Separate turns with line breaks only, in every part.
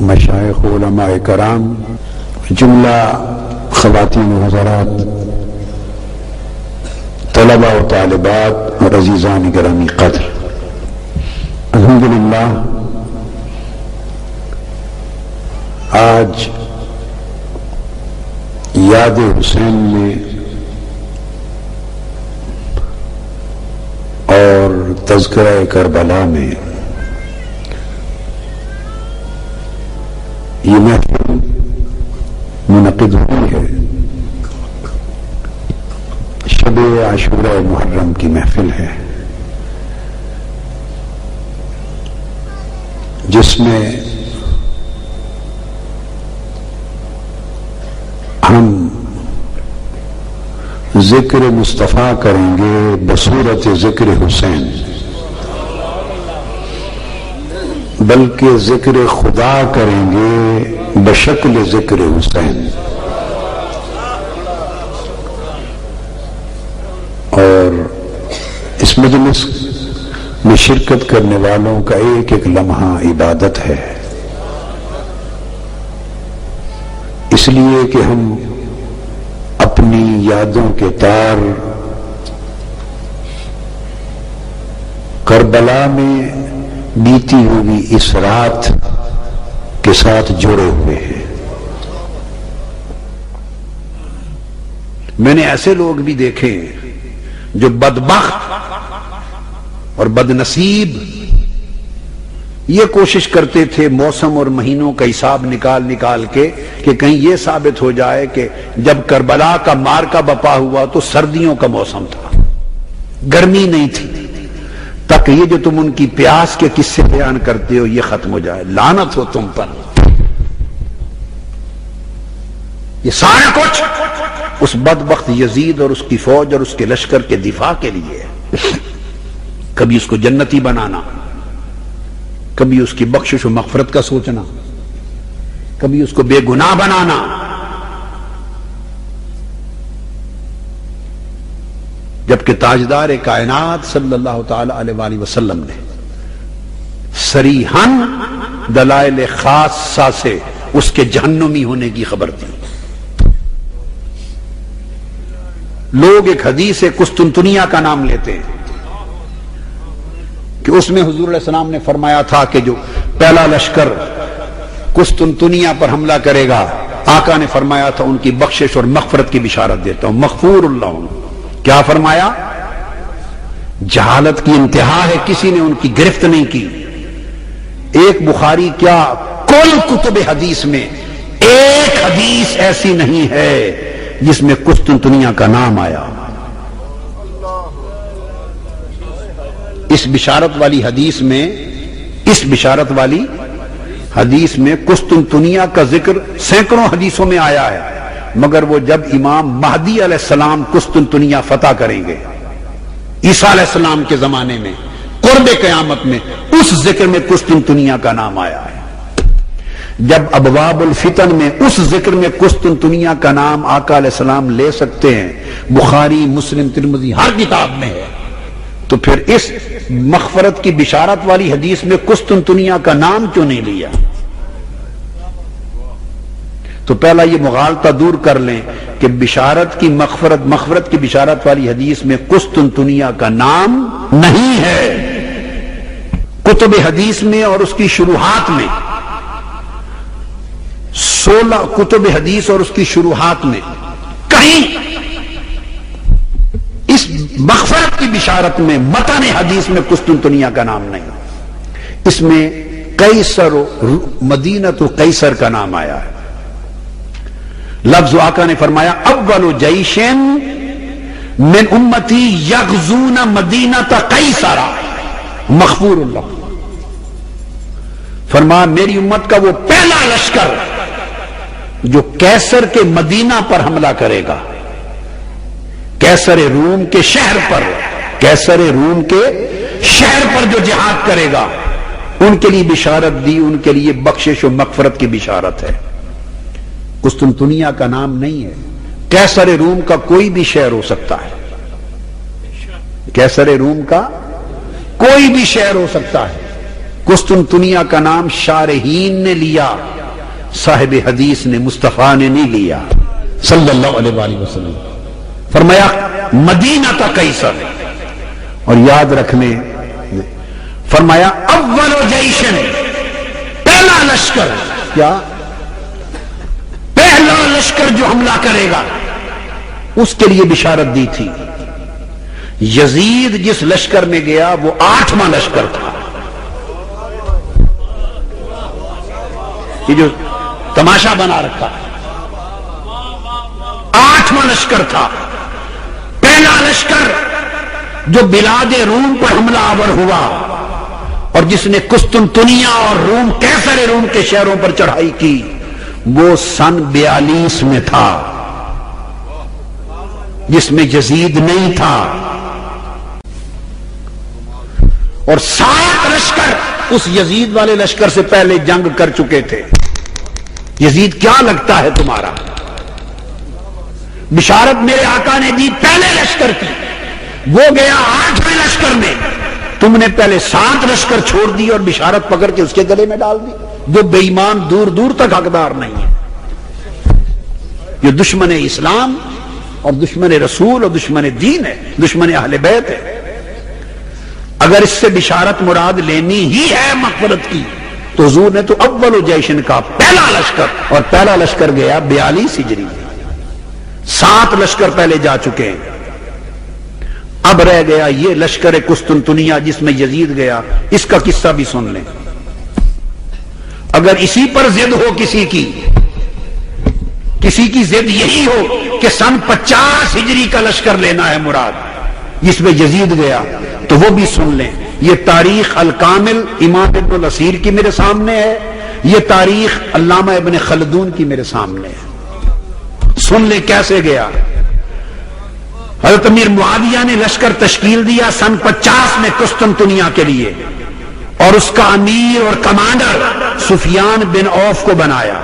مشائخ علماء کرام، جملہ خواتین و حضرات، طلباء و طالبات اور عزیزان گرامی قدر، الحمدللہ آج یاد حسین میں اور تذکرہ کربلا میں یہ محفل منعقد ہوئی ہے۔ شب عاشوراء محرم کی محفل ہے، جس میں ہم ذکر مصطفیٰ کریں گے بصورت ذکر حسین، بلکہ ذکر خدا کریں گے بشکل ذکر حسین۔ اور اس مجلس میں شرکت کرنے والوں کا ایک ایک لمحہ عبادت ہے، اس لیے کہ ہم اپنی یادوں کے تار کربلا میں بیتی ہوئی اس رات کے ساتھ جڑے ہوئے ہیں۔ میں نے ایسے لوگ بھی دیکھے جو بدبخت اور بدنصیب یہ کوشش کرتے تھے موسم اور مہینوں کا حساب نکال کے کہ کہیں یہ ثابت ہو جائے کہ جب کربلا کا معرکہ بپا ہوا تو سردیوں کا موسم تھا، گرمی نہیں تھی، تاکہ یہ جو تم ان کی پیاس کے قصے بیان کرتے ہو یہ ختم ہو جائے۔ لعنت ہو تم پر۔ یہ سارا کچھ اس بدبخت یزید اور اس کی فوج اور اس کے لشکر کے دفاع کے لیے ہے۔ کبھی اس کو جنتی بنانا، کبھی اس کی بخشش و مغفرت کا سوچنا، کبھی اس کو بے گناہ بنانا۔ جبکہ تاجدار کائنات صلی اللہ تعالی علیہ وآلہ وسلم نے صریحاً دلائل خاصہ سے اس کے جہنمی ہونے کی خبر دی۔ لوگ ایک حدیث قسطنطنیہ کا نام لیتے ہیں کہ اس میں حضور علیہ السلام نے فرمایا تھا کہ جو پہلا لشکر قسطنطنیہ پر حملہ کرے گا، آقا نے فرمایا تھا ان کی بخشش اور مغفرت کی بشارت دیتا ہوں، مغفور اللہ۔ کیا فرمایا؟ جہالت کی انتہا ہے، کسی نے ان کی گرفت نہیں کی۔ ایک بخاری کیا کل کتب حدیث میں ایک حدیث ایسی نہیں ہے جس میں قسطنطنیہ کا نام آیا۔ اس بشارت والی حدیث میں قسطنطنیہ کا ذکر سینکڑوں حدیثوں میں آیا ہے، مگر وہ جب امام مہدی علیہ السلام قسطنطنیہ فتح کریں گے عیسیٰ علیہ السلام کے زمانے میں قرب قیامت میں، اس ذکر میں قسطنطنیہ کا نام آیا ہے۔ جب ابواب الفتن میں اس ذکر میں قسطنطنیہ کا نام آقا علیہ السلام لے سکتے ہیں، بخاری مسلم ترمذی ہر کتاب میں ہے، تو پھر اس مغفرت کی بشارت والی حدیث میں قسطنطنیہ کا نام کیوں نہیں لیا؟ تو پہلا یہ مغالطہ دور کر لیں کہ مغفرت کی بشارت والی حدیث میں قسطنطنیہ کا نام نہیں ہے۔ کتب حدیث میں اور اس کی شروحات میں 16 کتب حدیث اور اس کی شروحات میں کہیں اس مغفرت کی بشارت میں متن حدیث میں قسطنطنیہ کا نام نہیں۔ اس میں قیصر مدینہ قیصر کا نام آیا ہے۔ لفظ آقا نے فرمایا اول جیش من امتی یغزون مدینہ قیصر مغفور اللہ۔ فرمایا میری امت کا وہ پہلا لشکر جو کیسر کے مدینہ پر حملہ کرے گا، کیسر روم کے شہر پر جو جہاد کرے گا، ان کے لیے بشارت دی، ان کے لیے بخشش و مغفرت کی بشارت ہے۔ قسطنطنیہ کا نام نہیں ہے۔ کیسر روم کا کوئی بھی شہر ہو سکتا ہے، کیسر روم کا کوئی بھی شہر ہو سکتا ہے، قسطنطنیہ کا نام شارحین نے لیا، صاحب حدیث نے، مصطفیٰ نے نہیں لیا صلی اللہ علیہ وآلہ وسلم۔ فرمایا مدینہ کا قیصر، اور یاد رکھنے فرمایا اول جیشن، پہلا لشکر، کیا پہلا لشکر جو حملہ کرے گا اس کے لیے بشارت دی تھی۔ یزید جس لشکر میں گیا وہ 8واں لشکر تھا۔ یہ جو تماشا بنا رکھا 8واں لشکر تھا، پہلا لشکر جو بلاد روم پر حملہ آور ہوا اور جس نے قسطنطنیہ اور روم، کیسر روم کے شہروں پر چڑھائی کی، وہ سن 42 میں تھا، جس میں یزید نہیں تھا۔ اور 7 لشکر اس یزید والے لشکر سے پہلے جنگ کر چکے تھے۔ یزید کیا لگتا ہے تمہارا؟ بشارت میرے آقا نے دی پہلے لشکر کی، وہ گیا 8ویں لشکر میں، تم نے پہلے 7 لشکر چھوڑ دی اور بشارت پکڑ کے اس کے گلے میں ڈال دی۔ جو بے ایمان دور دور تک حقدار نہیں ہے، یہ دشمن اسلام اور دشمن رسول اور دشمن دین ہے، دشمن اہل بیت ہے۔ اگر اس سے بشارت مراد لینی ہی ہے مغفرت کی تو حضور نے تو اول جیشن کا پہلا لشکر، اور پہلا لشکر گیا 42 ہجری میں، 7 لشکر پہلے جا چکے ہیں۔ اب رہ گیا یہ لشکر قسطنطنیہ جس میں یزید گیا، اس کا قصہ بھی سن لیں۔ اگر اسی پر ضد ہو کسی کی ضد یہی ہو کہ سن 50 ہجری کا لشکر لینا ہے مراد جس میں یزید گیا، تو وہ بھی سن لیں۔ یہ تاریخ الکامل امام ابن الاسیر کی میرے سامنے ہے، یہ تاریخ علامہ ابن خلدون کی میرے سامنے ہے، سن لیں کیسے گیا۔ حضرت امیر معاویہ نے لشکر تشکیل دیا سن 50 میں قسطنطنیہ کے لیے، اور اس کا امیر اور کمانڈر سفیان بن عوف کو بنایا۔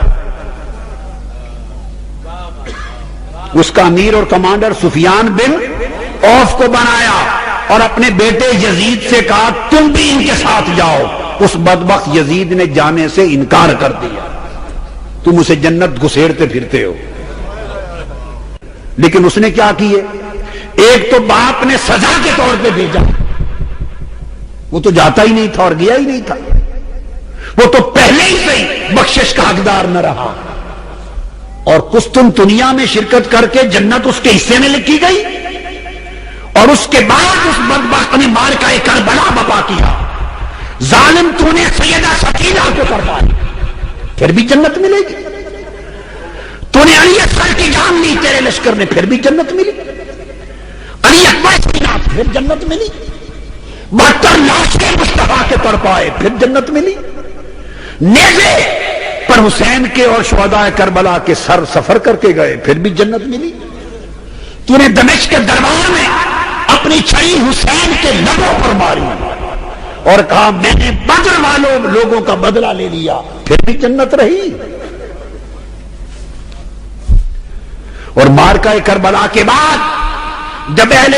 اس کا امیر اور کمانڈر سفیان بن عوف کو بنایا اور اپنے بیٹے یزید سے کہا تم بھی ان کے ساتھ جاؤ۔ اس بدبخت یزید نے جانے سے انکار کر دیا، تم اسے جنت گھسیڑتے پھرتے ہو۔ لیکن اس نے کیا کیے؟ ایک تو باپ نے سزا کے طور پہ بھیجا، وہ تو جاتا ہی نہیں تھا اور گیا ہی نہیں تھا، وہ تو پہلے ہی سے بخشش کا حقدار نہ رہا، اور قسطنطنیہ میں شرکت کر کے جنت اس کے حصے میں لکھی گئی، اور اس کے بعد اس بدبخت نے معرکہ کربلا بپا کیا۔ ظالم تو نے سیدہ سکینہ کو کروائی، پھر بھی جنت ملے گی۔ تو نے علی اکبر کی جان لی تیرے لشکر نے، پھر بھی جنت ملی۔ علی اکبر کی جان، پھر جنت ملی۔ 72 لاشیں مصطفیٰ کے تڑپائے، پھر جنت ملی۔ نیزے پر حسین کے اور شہداء کربلا کے سر سفر کر کے گئے، پھر بھی جنت ملی۔ تو نے دمشق کے دربار میں اپنی چھری حسین کے لبوں پر ماری اور کہا میں نے بدر والوں لوگوں کا بدلہ لے لیا، پھر بھی جنت رہی۔ اور معرکہ کربلا کے بعد جب اہل